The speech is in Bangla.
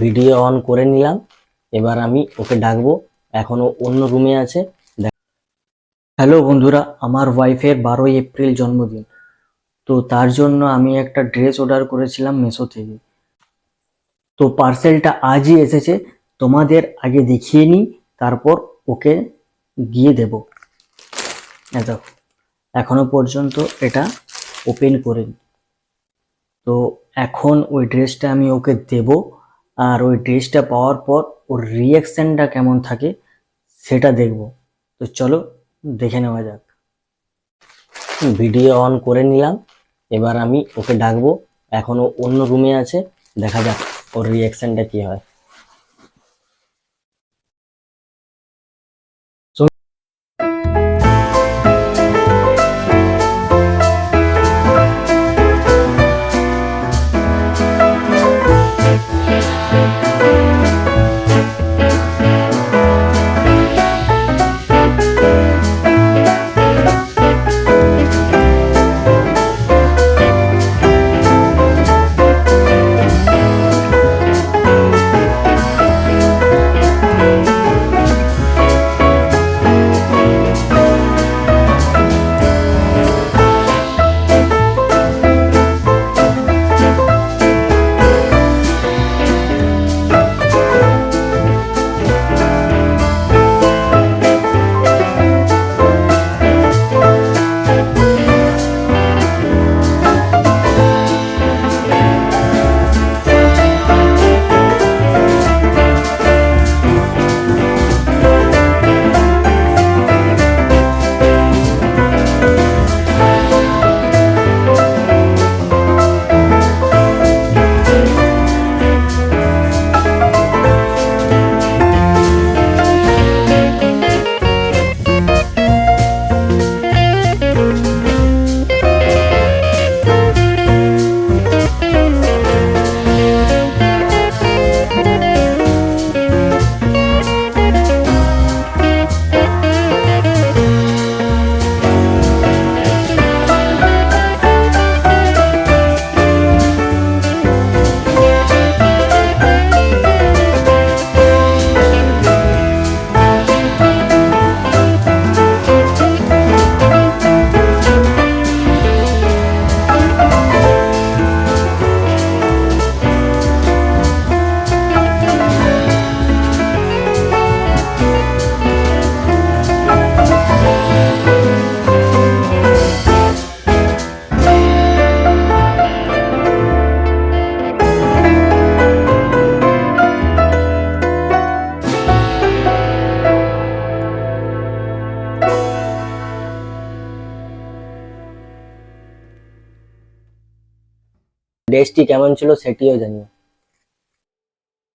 ভিডিও অন করে নিলাম। এবার আমি ওকে ডাকবো, এখনো অন্য রুমে আছে। হ্যালো বন্ধুরা, আমার ওয়াইফের 12 এপ্রিল জন্মদিন। তো তার জন্য আমি একটা ড্রেস অর্ডার করেছিলাম মিশো থেকে। তো পার্সেলটা আজই এসেছে। তোমাদের আগে দেখিয়ে নিই, তারপর ওকে গিয়ে দেব। দেখো, এখনো পর্যন্ত এটা ওপেন করিনি। তো এখন ওই ড্রেসটা আমি ওকে দেব, আর ওই ড্রেসটা পাওয়ার পর ওর রিয়াকশনটা কেমন থাকে সেটা দেখব। তো চলো দেখে নেওয়া যাক। ভিডিও অন করে নিলাম। এবার আমি ওকে ডাকবো, এখনো অন্য রুমে আছে। দেখা যাক ওর রিয়াকশনটা কি হয়। ড্রেসটি কেমন ছিল সেটিও জানিও।